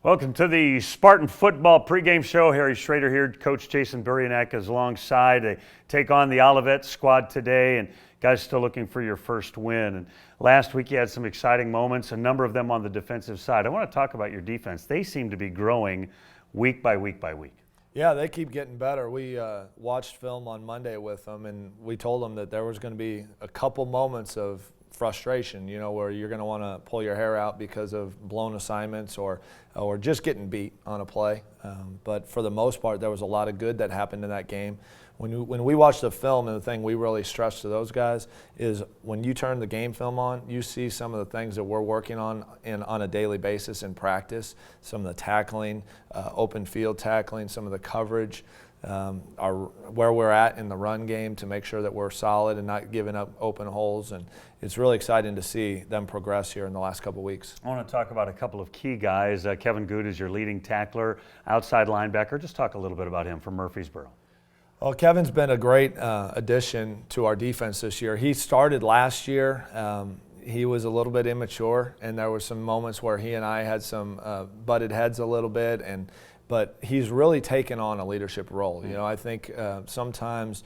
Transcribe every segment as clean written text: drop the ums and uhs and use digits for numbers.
Welcome to the Spartan Football pregame show. Harry Schrader here. Coach Jason Buryanek is alongside to take on the Olivet squad today. And guys, still looking for your first win. And last week you had some exciting moments, a number of them on the defensive side. I want to talk about your defense. They seem to be growing week by week by week. Yeah, they keep getting better. We watched film on Monday with them, and we told them that there was going to be a couple moments of frustration, where you're going to want to pull your hair out because of blown assignments or just getting beat on a play. But for the most part, there was a lot of good that happened in that game. When we watch the film, and the thing we really stress to those guys is when you turn the game film on, you see some of the things that we're working on a daily basis in practice, some of the tackling, open field tackling, some of the coverage, where we're at in the run game to make sure that we're solid and not giving up open holes. And it's really exciting to see them progress here in the last couple of weeks. I want to talk about a couple of key guys. Kevin Good is your leading tackler, outside linebacker. Just talk a little bit about him from Murfreesboro. Well, Kevin's been a great addition to our defense this year. He started last year. He was a little bit immature, and there were some moments where he and I had some butted heads a little bit, but he's really taken on a leadership role. I think sometimes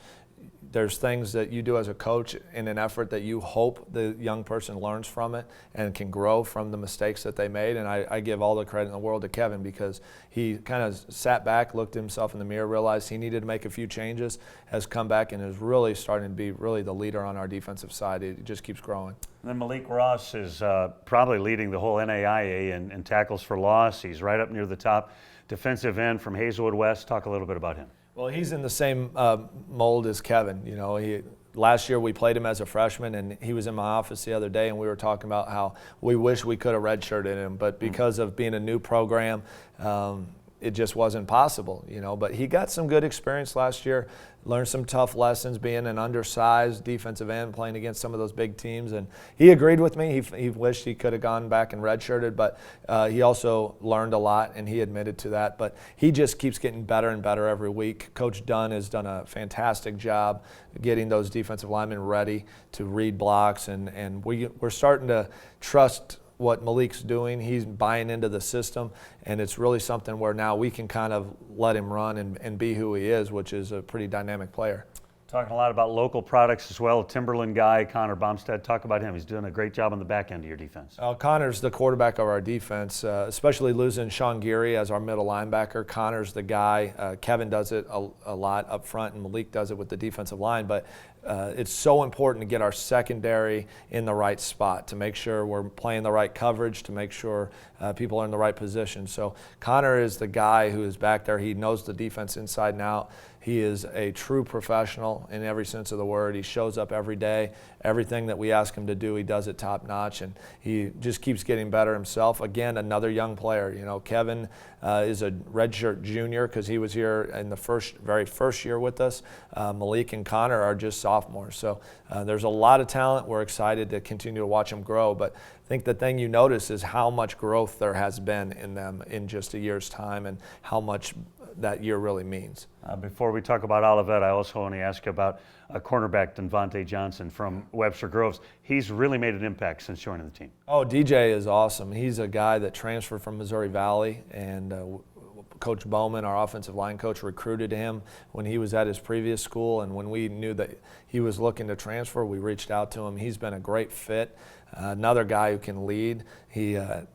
there's things that you do as a coach in an effort that you hope the young person learns from it and can grow from the mistakes that they made. And I give all the credit in the world to Kevin because he kind of sat back, looked at himself in the mirror, realized he needed to make a few changes, has come back and is really starting to be really the leader on our defensive side. It just keeps growing. And then Malik Ross is probably leading the whole NAIA in tackles for loss. He's right up near the top. Defensive end from Hazelwood West. Talk a little bit about him. Well, he's in the same mold as Kevin. Last year we played him as a freshman, and he was in my office the other day, and we were talking about how we wish we could have redshirted him, but because of being a new program, it just wasn't possible. But he got some good experience last year, learned some tough lessons being an undersized defensive end playing against some of those big teams, and he agreed with me. He wished he could have gone back and redshirted, but he also learned a lot, and he admitted to that. But he just keeps getting better and better every week. Coach Dunn has done a fantastic job getting those defensive linemen ready to read blocks, and we're starting to trust what Malik's doing. He's buying into the system, and it's really something where now we can kind of let him run and be who he is, which is a pretty dynamic player. Talking a lot about local products as well. Timberland guy, Connor Bomstead. Talk about him. He's doing a great job on the back end of your defense. Connor's the quarterback of our defense, especially losing Sean Geary as our middle linebacker. Connor's the guy. Kevin does it a lot up front, and Malik does it with the defensive line. But it's so important to get our secondary in the right spot, to make sure we're playing the right coverage, to make sure people are in the right position. So Connor is the guy who is back there. He knows the defense inside and out. He is a true professional in every sense of the word. He shows up every day. Everything that we ask him to do, he does it top notch, and he just keeps getting better himself. Again, another young player. Kevin is a redshirt junior because he was here in the very first year with us. Malik and Connor are just sophomores. So there's a lot of talent. We're excited to continue to watch them grow. But I think the thing you notice is how much growth there has been in them in just a year's time and how much that year really means. Before we talk about Olivet, I also want to ask you about cornerback Devontae Johnson from Webster Groves. He's really made an impact since joining the team. Oh, DJ is awesome. He's a guy that transferred from Missouri Valley, and Coach Bowman, our offensive line coach, recruited him when he was at his previous school, and when we knew that he was looking to transfer, we reached out to him. He's been a great fit. Another guy who can lead. He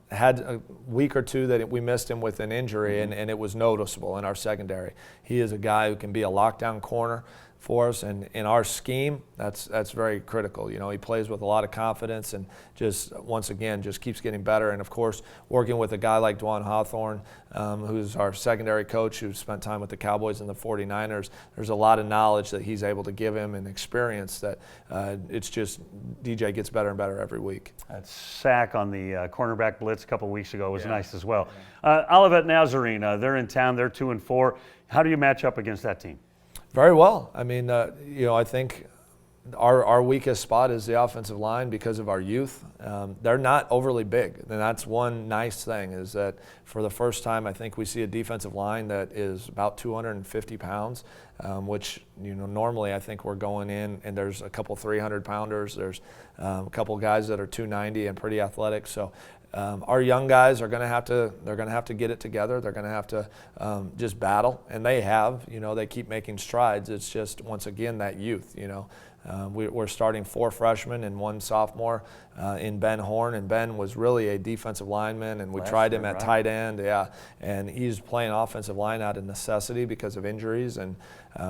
had a week or two that we missed him with an injury, and it was noticeable in our secondary. He is a guy who can be a lockdown corner for us, and in our scheme, that's very critical. He plays with a lot of confidence and just, once again, just keeps getting better. And of course, working with a guy like Dwan Hawthorne, who's our secondary coach, who's spent time with the Cowboys and the 49ers, there's a lot of knowledge that he's able to give him and experience that it's just, DJ gets better and better every week. That sack on the cornerback blitz a couple weeks ago was nice as well. Olivet Nazarene, they're in town, they're 2-4. How do you match up against that team? Very well. I mean, I think our weakest spot is the offensive line because of our youth. They're not overly big, and that's one nice thing is that for the first time I think we see a defensive line that is about 250 pounds, which normally I think we're going in and there's a couple 300-pounders. There's a couple guys that are 290 and pretty athletic. So our young guys are going to have to get it together. They're going to have to just battle, and they have. They keep making strides. It's just, once again, that youth. We're starting 4 freshmen and 1 sophomore in Ben Horn, and Ben was really a defensive lineman, and we tried him at tight end, and he's playing offensive line out of necessity because of injuries, and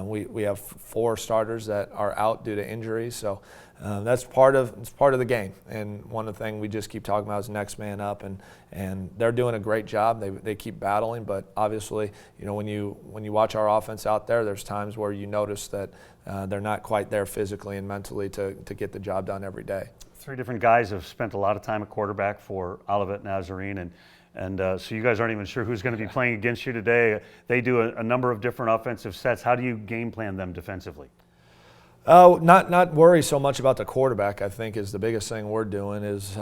we have 4 starters that are out due to injuries, so it's part of the game. And one of the things we just keep talking about is next man up, and they're doing a great job. They keep battling, but obviously, when you watch our offense out there, there's times where you notice that they're not quite there physically and mentally to get the job done every day. 3 different guys have spent a lot of time at quarterback for Olivet Nazarene, and so you guys aren't even sure who's going to be playing against you today. They do a number of different offensive sets. How do you game plan them defensively? Not worry so much about the quarterback. I think is the biggest thing we're doing is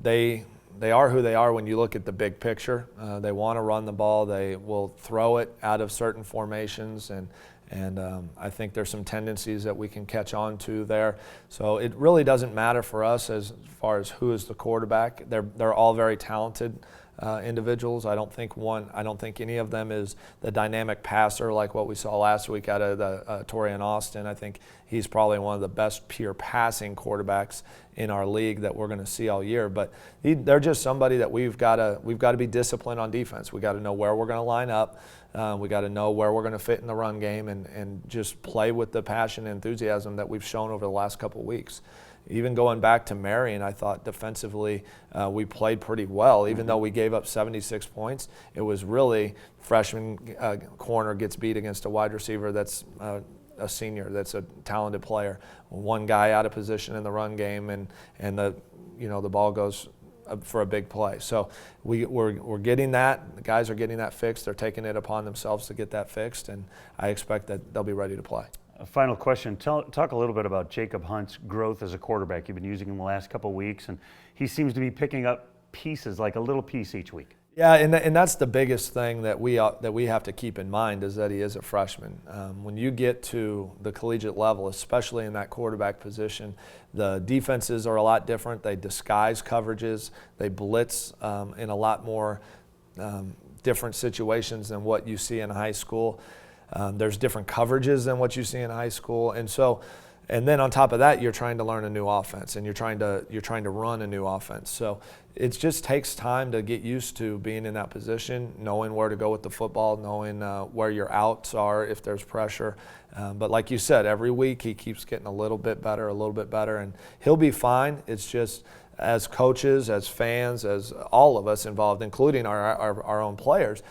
they are who they are when you look at the big picture. They want to run the ball. They will throw it out of certain formations, and I think there's some tendencies that we can catch on to there. So it really doesn't matter for us as far as who is the quarterback. They're all very talented individuals. I don't think any of them is the dynamic passer like what we saw last week out of the Torian Austin. I think he's probably one of the best pure passing quarterbacks in our league that we're going to see all year. But they're just somebody that we've got to be disciplined on defense. We got to know where we're going to line up. We got to know where we're going to fit in the run game, and just play with the passion and enthusiasm that we've shown over the last couple of weeks. Even going back to Marion, I thought defensively we played pretty well. Even though we gave up 76 points, it was really freshman corner gets beat against a wide receiver that's a senior, that's a talented player. 1 guy out of position in the run game, and the ball goes for a big play. So we're getting that. The guys are getting that fixed. They're taking it upon themselves to get that fixed, and I expect that they'll be ready to play. A final question. Talk a little bit about Jacob Hunt's growth as a quarterback. You've been using him the last couple of weeks, and he seems to be picking up pieces, like a little piece each week. Yeah, and that's the biggest thing that we have to keep in mind is that he is a freshman. When you get to the collegiate level, especially in that quarterback position, the defenses are a lot different. They disguise coverages. They blitz in a lot more different situations than what you see in high school. There's different coverages than what you see in high school, and then on top of that, you're trying to learn a new offense, and you're trying to run a new offense. So it just takes time to get used to being in that position, knowing where to go with the football, knowing where your outs are if there's pressure. But like you said, every week he keeps getting a little bit better, and he'll be fine. It's just, as coaches, as fans, as all of us involved, including our own players,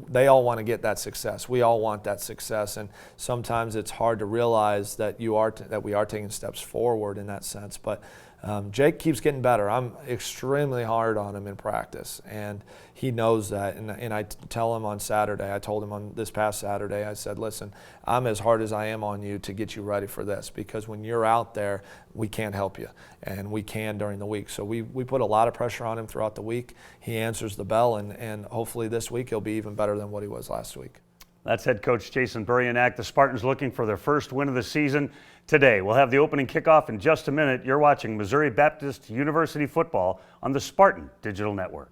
they all want to get that success. We all want that success, and sometimes it's hard to realize that we are taking steps forward in that sense. But Jake keeps getting better. I'm extremely hard on him in practice, and he knows that. And I tell him on Saturday, I told him on this past Saturday, I said, listen, I'm as hard as I am on you to get you ready for this, because when you're out there, we can't help you, and we can during the week. So we put a lot of pressure on him throughout the week. He answers the bell, and hopefully this week he'll be even better than what he was last week. That's head coach Jason Buryanak. The Spartans looking for their first win of the season today. We'll have the opening kickoff in just a minute. You're watching Missouri Baptist University football on the Spartan Digital Network.